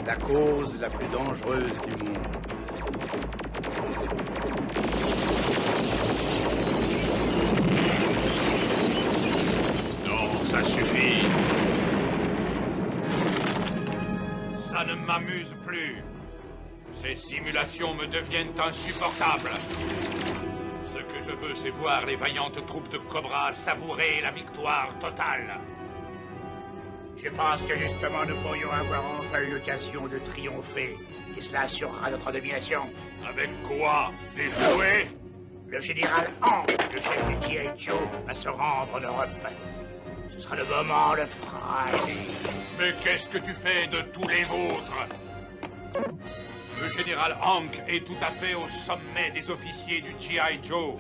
La cause la plus dangereuse du monde. Non, ça suffit. Ça ne m'amuse plus. Ces simulations me deviennent insupportables. Ce que je veux, c'est voir les vaillantes troupes de Cobra savourer la victoire totale. Je pense que justement nous pourrions avoir enfin l'occasion de triompher. Et cela assurera notre domination. Avec quoi? Des jouets? Le général Hank, le chef du G.I. Joe, va se rendre en Europe. Ce sera le moment de frapper. Mais qu'est-ce que tu fais de tous les vôtres? Le général Hank est tout à fait au sommet des officiers du G.I. Joe.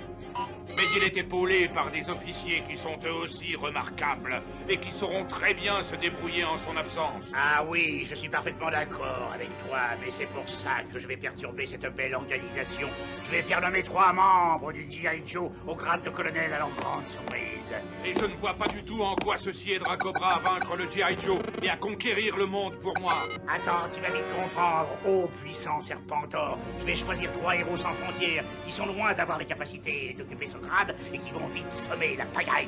Mais il est épaulé par des officiers qui sont eux aussi remarquables et qui sauront très bien se débrouiller en son absence. Ah oui, je suis parfaitement d'accord avec toi, mais c'est pour ça que je vais perturber cette belle organisation. Je vais faire nommer 3 membres du G.I. Joe au grade de colonel à leur grande surprise. Et je ne vois pas du tout en quoi ceci aidera Cobra à vaincre le G.I. Joe et à conquérir le monde pour moi. Attends, tu vas vite comprendre, ô puissant Serpentor. Je vais choisir 3 héros sans frontières qui sont loin d'avoir les capacités d'occuper ce grade et qui vont vite semer la pagaille.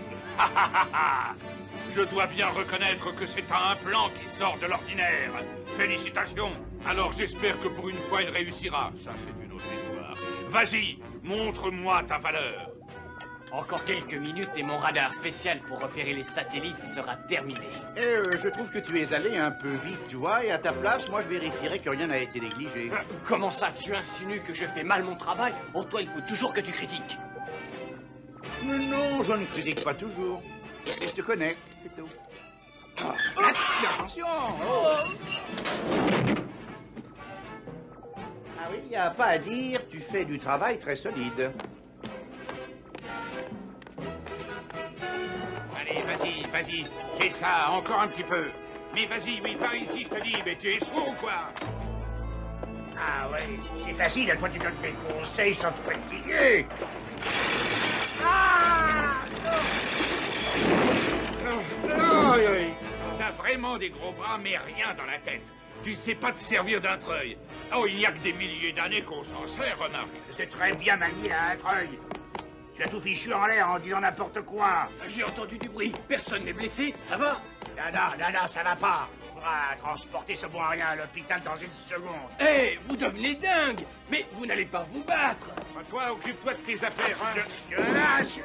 Je dois bien reconnaître que c'est un plan qui sort de l'ordinaire. Félicitations. Alors j'espère que pour une fois il réussira. Ça, c'est une autre histoire. Vas-y, montre-moi ta valeur. Encore quelques minutes et mon radar spécial pour repérer les satellites sera terminé. Je trouve que tu es allé un peu vite, tu vois, et à ta place, moi je vérifierai que rien n'a été négligé. Comment ça, tu insinues que je fais mal mon travail? Pour toi, il faut toujours que tu critiques. Non, je ne critique pas toujours. Et je te connais, c'est tout. Attention! Ah oui, y a pas à dire, tu fais du travail très solide. Allez, vas-y. C'est ça, encore un petit peu. Mais vas-y, oui, par ici, je te dis. Mais tu es sourd ou quoi? Ah oui, c'est facile, toi tu donnes des conseils sans te fatiguer. Ah! T'as vraiment des gros bras, mais rien dans la tête. Tu ne sais pas te servir d'un treuil. Oh, il n'y a que des milliers d'années qu'on s'en sert, remarque. Je sais très bien manier un treuil. Tu as tout fichu en l'air en disant n'importe quoi. J'ai entendu du bruit. Personne n'est blessé, ça va? Non, ça va pas. Faudra transporter ce bon à rien à l'hôpital dans une seconde. Hé, vous devenez dingue. Mais vous n'allez pas vous battre. Toi, occupe-toi de tes affaires, hein. Je lâche.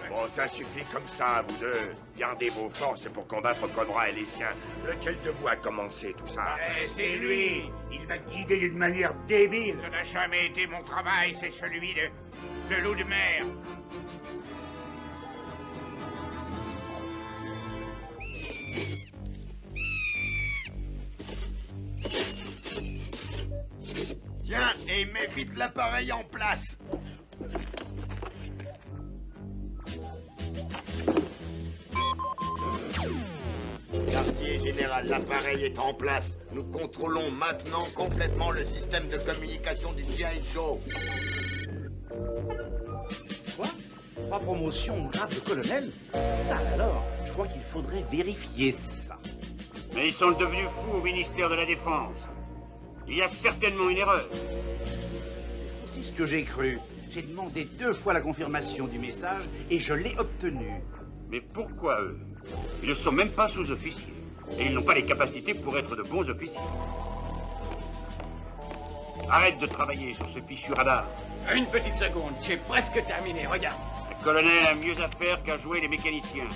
Bon, ça suffit comme ça, vous deux. Gardez vos forces pour combattre Cobra et les siens. Lequel de vous a commencé tout ça? C'est lui. Il m'a guidé d'une manière débile. Ça n'a jamais été mon travail, c'est celui de loup de mer. Tiens, et mets vite l'appareil en place. Quartier général, l'appareil est en place. Nous contrôlons maintenant complètement le système de communication du G.I. Joe. Quoi? 3 promotions au grade de colonel? Ça alors, je crois qu'il faudrait vérifier ça. Mais ils sont devenus fous au ministère de la Défense. Il y a certainement une erreur. C'est ce que j'ai cru. J'ai demandé 2 fois la confirmation du message et je l'ai obtenu. Mais pourquoi eux? Ils ne sont même pas sous-officiers. Et ils n'ont pas les capacités pour être de bons officiers. Arrête de travailler sur ce fichu radar. Une petite seconde, j'ai presque terminé, regarde. Le colonel a mieux à faire qu'à jouer les mécaniciens.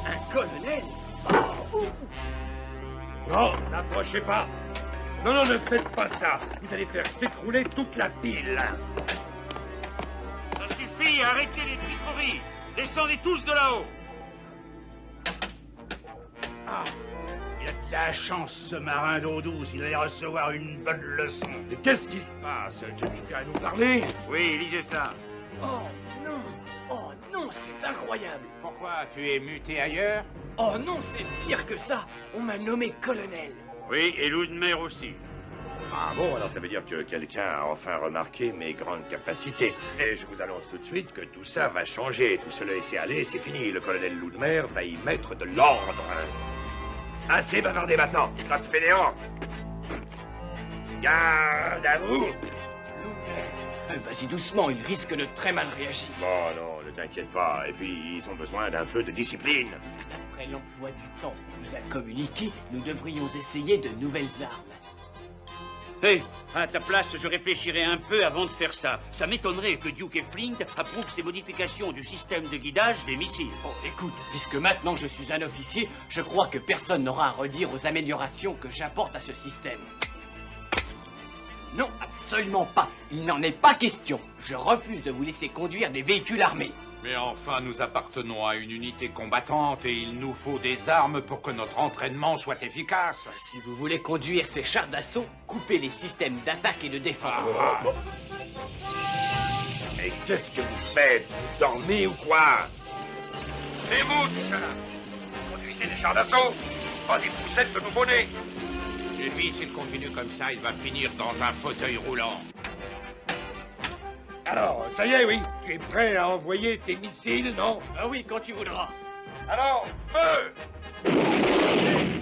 Un colonel? Non, n'approchez pas. Non, ne faites pas ça. Vous allez faire s'écrouler toute la pile. Ça suffit, arrêtez les tricories. Descendez tous de là-haut. Ah, il a de la chance, ce marin d'eau douce. Il allait recevoir une bonne leçon. Mais qu'est-ce qui se passe? Tu viens à nous parler? Oui, lisez ça. Oh non, c'est incroyable. Pourquoi? Tu es muté ailleurs? Oh non, c'est pire que ça. On m'a nommé colonel. Oui, et loup de mer aussi. Ah bon, alors ça veut dire que quelqu'un a enfin remarqué mes grandes capacités. Et je vous annonce tout de suite que tout ça va changer. Tout se laisser aller, c'est fini. Le colonel Loup de Mer va y mettre de l'ordre. Assez bavardé maintenant, tas de fainéants. Garde à vous. Vas-y doucement, il risque de très mal réagir. Bon, non, ne t'inquiète pas. Et puis, ils ont besoin d'un peu de discipline. D'après l'emploi du temps qu'on nous a communiqué, nous devrions essayer de nouvelles armes. Hé, à ta place, je réfléchirais un peu avant de faire ça. Ça m'étonnerait que Duke et Flint approuvent ces modifications du système de guidage des missiles. Oh, écoute, puisque maintenant je suis un officier, je crois que personne n'aura à redire aux améliorations que j'apporte à ce système. Non, absolument pas. Il n'en est pas question. Je refuse de vous laisser conduire des véhicules armés. Mais enfin, nous appartenons à une unité combattante et il nous faut des armes pour que notre entraînement soit efficace. Si vous voulez conduire ces chars d'assaut, coupez les systèmes d'attaque et de défense. Mais qu'est-ce que vous faites? Vous dormez ou quoi? Et vous, tout ça là, vous conduisez des chars d'assaut, pas des poussettes de nouveau-nés. Et lui, s'il continue comme ça, il va finir dans un fauteuil roulant. Alors, ça y est, oui. Tu es prêt à envoyer tes missiles, non? Ah oui, quand tu voudras. Alors, feu!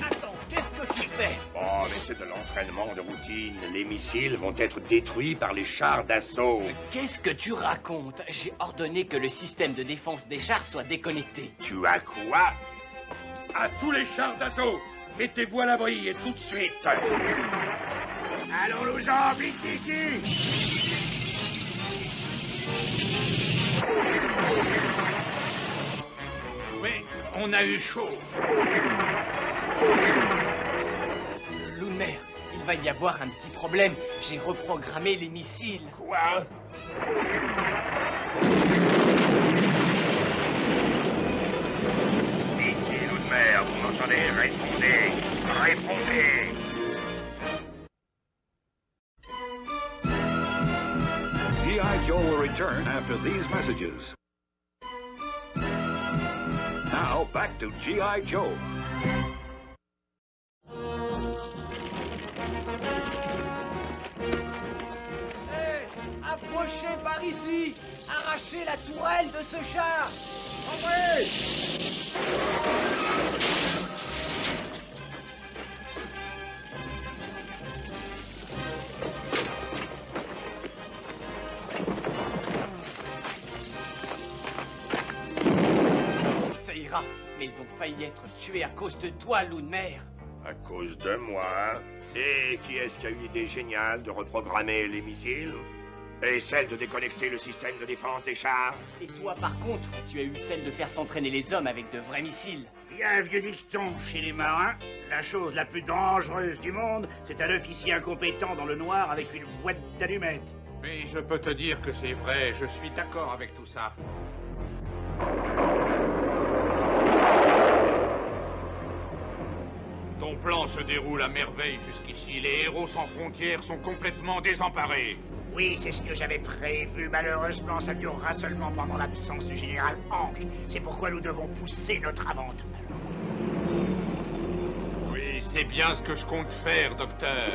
Attends, qu'est-ce que tu fais? Oh, mais c'est de l'entraînement de routine. Les missiles vont être détruits par les chars d'assaut. Qu'est-ce que tu racontes? J'ai ordonné que le système de défense des chars soit déconnecté. Tu as quoi? À tous les chars d'assaut, mettez-vous à l'abri et tout de suite. Allons-nous-en, vite d'ici! Oui, on a eu chaud. Lunmer, il va y avoir un petit problème. J'ai reprogrammé les missiles. Quoi? Ici, Ludmer, vous m'entendez? Répondez! Répondez! G.I. Joe will return after these messages. Now, back to G.I. Joe. Hé, approchez par ici! Arrachez la tourelle de ce char! Entrez! Ça ira, mais ils ont failli être tués à cause de toi, Lunmer. À cause de moi? Et qui est-ce qui a une idée géniale de reprogrammer les missiles? Et celle de déconnecter le système de défense des chars? Et toi, par contre, tu as eu celle de faire s'entraîner les hommes avec de vrais missiles. Il y a un vieux dicton chez les marins. La chose la plus dangereuse du monde, c'est un officier incompétent dans le noir avec une boîte d'allumettes. Mais je peux te dire que c'est vrai, je suis d'accord avec tout ça. Ton plan se déroule à merveille jusqu'ici. Les héros sans frontières sont complètement désemparés. Oui, c'est ce que j'avais prévu. Malheureusement, ça durera seulement pendant l'absence du général Hank. C'est pourquoi nous devons pousser notre avantage. Oui, c'est bien ce que je compte faire, docteur.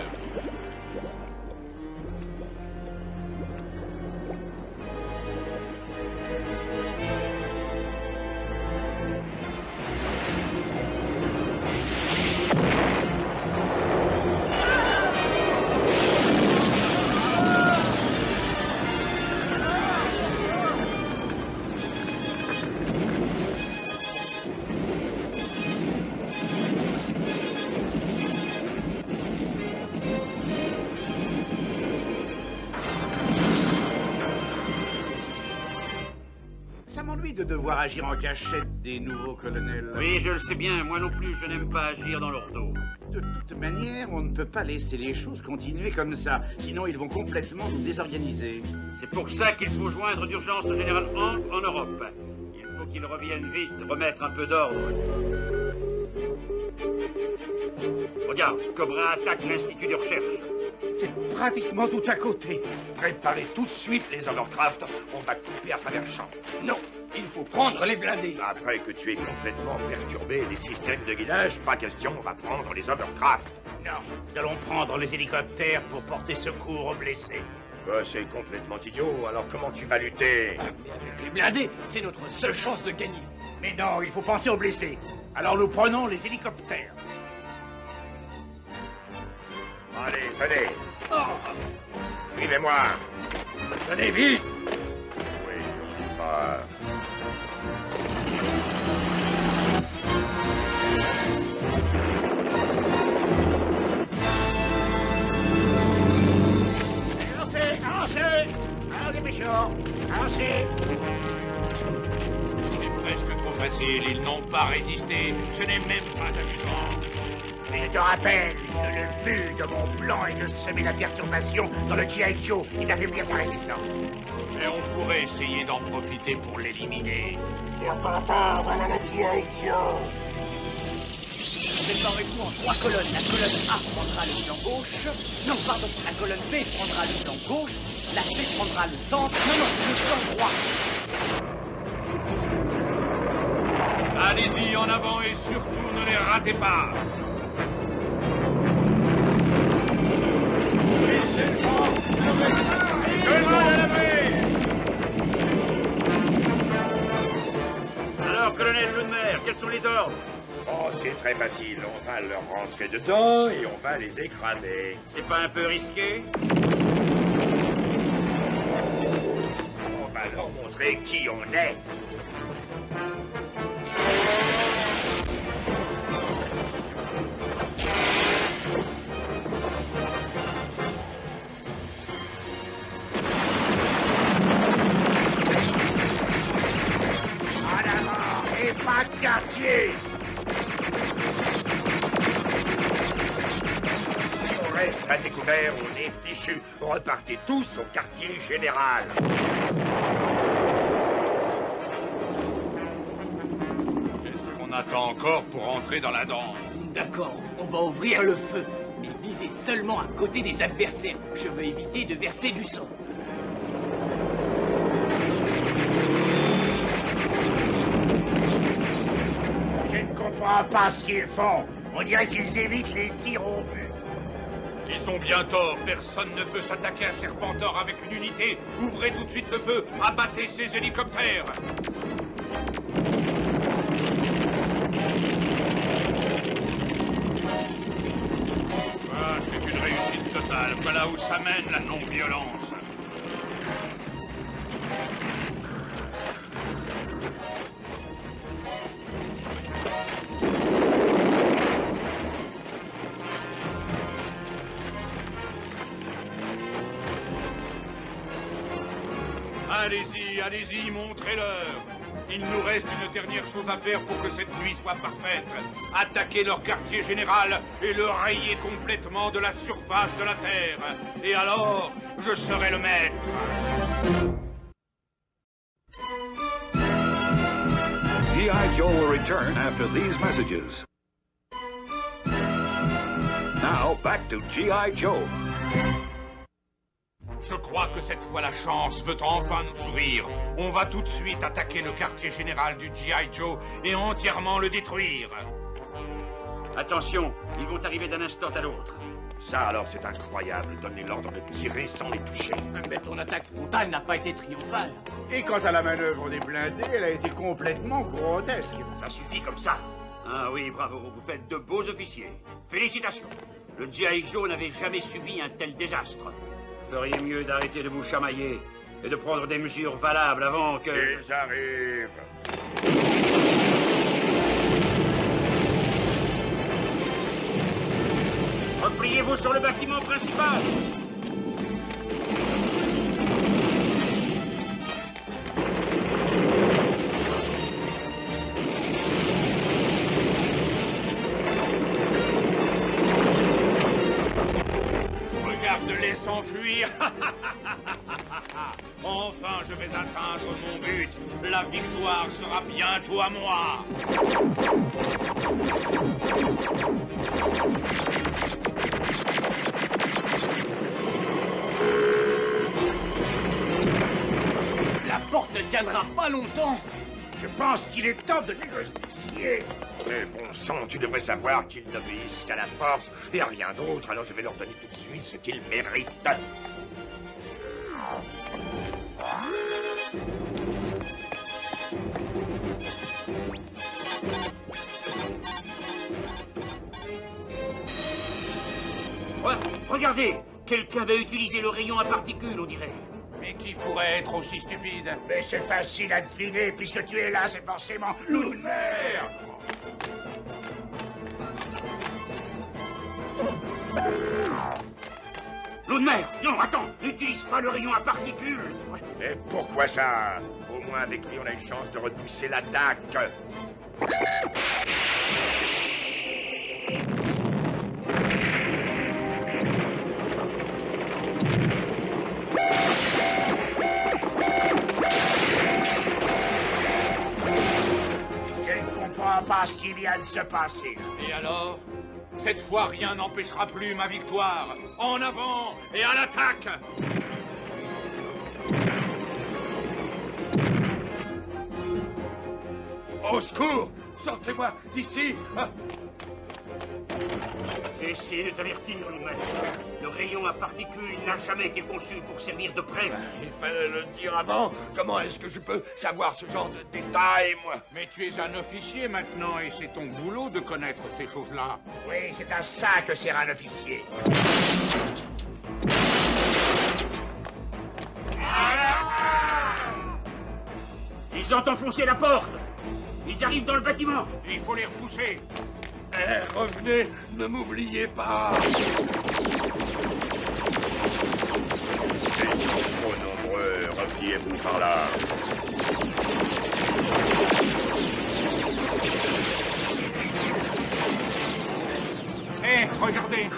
Ça m'ennuie de devoir agir en cachette des nouveaux colonels. Oui, je le sais bien. Moi non plus, je n'aime pas agir dans leur dos. De toute manière, on ne peut pas laisser les choses continuer comme ça. Sinon, ils vont complètement nous désorganiser. C'est pour ça qu'il faut joindre d'urgence le général Hank en Europe. Il faut qu'il revienne vite, remettre un peu d'ordre. Regarde, Cobra attaque l'Institut de recherche. C'est pratiquement tout à côté. Préparez tout de suite les Overcraft, on va couper à travers le champ. Non, il faut prendre les blindés. Après que tu aies complètement perturbé les systèmes de guidage, pas question, on va prendre les Overcraft. Non, nous allons prendre les hélicoptères pour porter secours aux blessés. C'est complètement idiot, alors comment tu vas lutter? Mais avec les blindés, c'est notre seule chance de gagner. Mais non, il faut penser aux blessés. Alors nous prenons les hélicoptères. Allez, venez. Suivez-moi. Venez vite. Oui, ça. Avancez. Alors, dépêchons. Avancez. C'est presque trop facile, ils n'ont pas résisté. Ce n'est même pas amusant. Mais je te rappelle que le but de mon plan est de semer la perturbation dans le G.I. Joe et d'affaiblir sa résistance. Mais on pourrait essayer d'en profiter pour l'éliminer. Serpentard, voilà le G.I. Joe. Séparez-vous en 3 colonnes. La colonne A prendra le flanc gauche. Non, pardon, la colonne B prendra le flanc gauche. La C prendra le centre. Non, le flanc droit. Allez-y en avant et surtout ne les ratez pas. Alors, colonel Lundmer, quels sont les ordres? Oh, c'est très facile. On va leur rentrer dedans et on va les écraser. C'est pas un peu risqué? On va leur montrer qui on est. En avant et pas de quartier. Si on reste à découvert, on est fichu. Repartez tous au quartier général. Qu'est-ce qu'on attend encore pour entrer dans la danse? D'accord, on va ouvrir le feu. Mais visez seulement à côté des adversaires. Je veux éviter de verser du sang. Je ne comprends pas ce qu'ils font. On dirait qu'ils évitent les tirs au but. Ils ont bien tort, personne ne peut s'attaquer à Serpentor avec une unité. Ouvrez tout de suite le feu, abattez ces hélicoptères. Ah, c'est une réussite totale, voilà où ça mène la non-violence. Allez-y, allez-y, montrez-leur. Il nous reste une dernière chose à faire pour que cette nuit soit parfaite. Attaquer leur quartier général et le rayer complètement de la surface de la Terre. Et alors, je serai le maître. G.I. Joe will return after these messages. Now, back to G.I. Joe. Je crois que cette fois la chance veut enfin nous sourire. On va tout de suite attaquer le quartier général du G.I. Joe et entièrement le détruire. Attention, ils vont arriver d'un instant à l'autre. Ça alors, c'est incroyable. Donner l'ordre de tirer sans les toucher. Mais ton attaque frontale n'a pas été triomphale. Et quant à la manœuvre des blindés, elle a été complètement grotesque. Ça suffit comme ça. Ah oui, bravo, vous faites de beaux officiers. Félicitations. Le G.I. Joe n'avait jamais subi un tel désastre. Vous feriez mieux d'arrêter de vous chamailler et de prendre des mesures valables avant que... Ils arrivent. Repliez-vous sur le bâtiment principal. Regarde-les s'enfuir. Enfin, je vais atteindre mon but. La victoire sera bientôt à moi. La porte ne tiendra pas longtemps. Je pense qu'il est temps de négocier. Mais bon sang, tu devrais savoir qu'ils n'obéissent qu'à la force et à rien d'autre, alors je vais leur donner tout de suite ce qu'ils méritent. Regardez, quelqu'un va utiliser le rayon à particules, on dirait. Mais qui pourrait être aussi stupide? Mais c'est facile à deviner, puisque tu es là, c'est forcément loup de mer. Loup de mer! Non, attends! N'utilise pas le rayon à particules! Et pourquoi ça? Au moins avec lui, on a une chance de repousser l'attaque. Je ne comprends pas ce qui vient de se passer. Et alors? Cette fois, rien n'empêchera plus ma victoire. En avant et à l'attaque! Au secours! Sortez-moi d'ici! Essayez de t'avertir, Loup de mer. Le rayon à particules n'a jamais été conçu pour servir de prêt. Il fallait le dire avant. Comment est-ce que je peux savoir ce genre de détails, moi? Mais tu es un officier maintenant et c'est ton boulot de connaître ces choses-là. Oui, c'est à ça que sert un officier. Ils ont enfoncé la porte. Ils arrivent dans le bâtiment. Il faut les repousser. Revenez, ne m'oubliez pas. Ils sont trop nombreux, repliez-vous par là. Hé, regardez!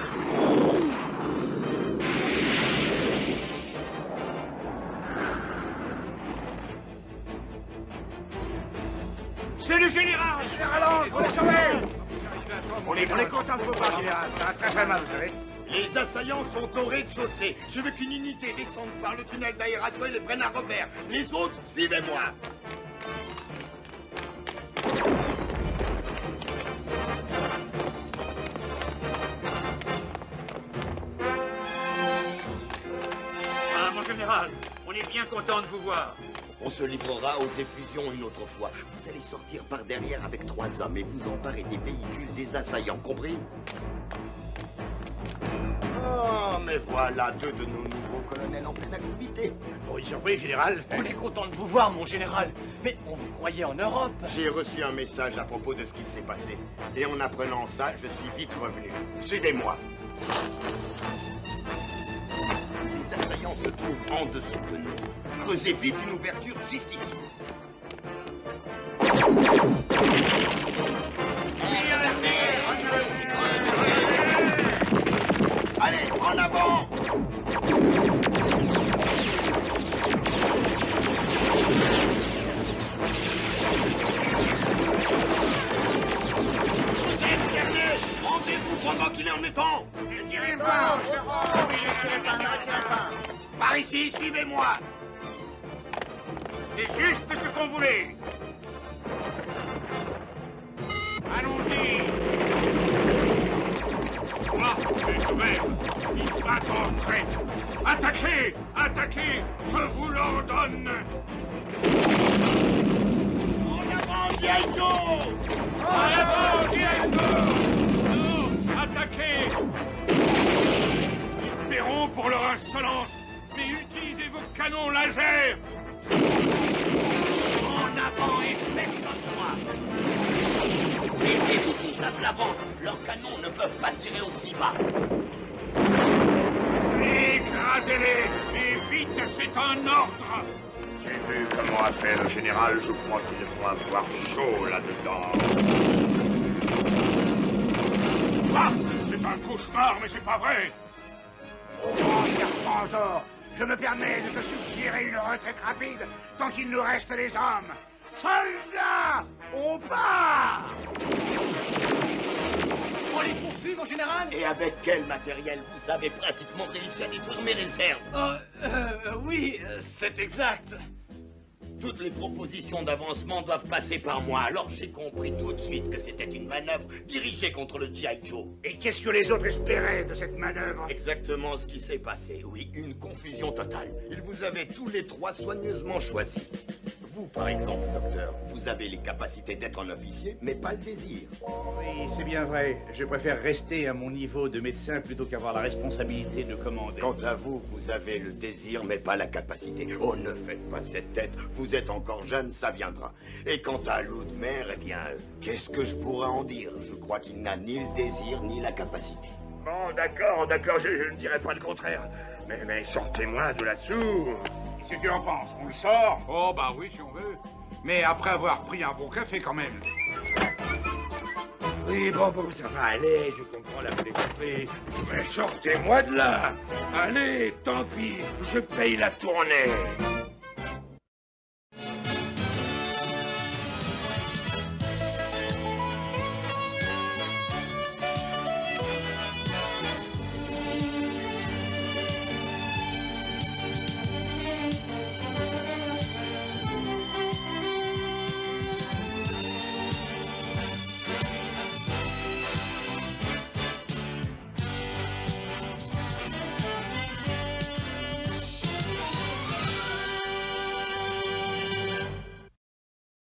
C'est le général! On est content de vous voir, général. Ça va très très mal, vous savez. Les assaillants sont au rez-de-chaussée. Je veux qu'une unité descende par le tunnel d'aération et les prenne à revers. Les autres, suivez-moi. Ah, mon général, on est bien content de vous voir. On se livrera aux effusions une autre fois. Vous allez sortir par derrière avec 3 hommes et vous emparez des véhicules des assaillants, compris? Oh, mais voilà 2 de nos nouveaux colonels en pleine activité. Pour une surprise, général. On est content de vous voir, mon général. Mais on vous croyait en Europe. J'ai reçu un message à propos de ce qui s'est passé. Et en apprenant ça, je suis vite revenu. Suivez-moi. Les assaillants se trouvent en dessous de nous. Creusez vite une ouverture juste ici. Allez, en avant! Vous êtes cernés! Rendez-vous pendant qu'il est en étang! Ne tirez pas. Par ici, suivez-moi! C'est juste ce qu'on voulait. Allons-y! Quoi? Mais quand même, ils battent en traite! Attaquez! Attaquez! Je vous l'ordonne! En avant, G.I. Joe! En avant, G.I. Joe! Non! Attaquez! Ils paieront pour leur insolence, mais utilisez vos canons laser! En avant et faites comme moi! Mettez-vous tous à l'avant! Leurs canons ne peuvent pas tirer aussi bas! Écrasez-les! Et vite, c'est un ordre! J'ai vu comment a fait le général, je crois qu'ils vont avoir chaud là-dedans. Ah! C'est un cauchemar, mais c'est pas vrai! Au grand Serpentor, je me permets de te suggérer une retraite rapide tant qu'il nous reste des hommes. Soldats, on part! On les poursuit, mon général. Et avec quel matériel? Vous avez pratiquement réussi à détruire mes réserves. Oui, c'est exact. Toutes les propositions d'avancement doivent passer par moi, alors j'ai compris tout de suite que c'était une manœuvre dirigée contre le G.I. Joe. Et qu'est-ce que les autres espéraient de cette manœuvre? Exactement ce qui s'est passé, oui, une confusion totale. Ils vous avaient tous les 3 soigneusement choisis. Vous, par exemple, docteur, vous avez les capacités d'être un officier, mais pas le désir. Oui, c'est bien vrai. Je préfère rester à mon niveau de médecin plutôt qu'avoir la responsabilité de commander. Quant à vous, vous avez le désir, mais pas la capacité. Oh, ne faites pas cette tête. Vous êtes encore jeune, ça viendra. Et quant à loup de mer, eh bien, qu'est-ce que je pourrais en dire? Je crois qu'il n'a ni le désir, ni la capacité. Bon, d'accord, je ne dirai pas le contraire. Mais sortez-moi de là-dessous. Qu'est-ce que tu en penses? On le sort? Oh, bah oui, si on veut. Mais après avoir pris un bon café, quand même. Oui, bon, ça va aller, je comprends la plaisanterie. Mais sortez-moi de là. Allez, tant pis, je paye la tournée.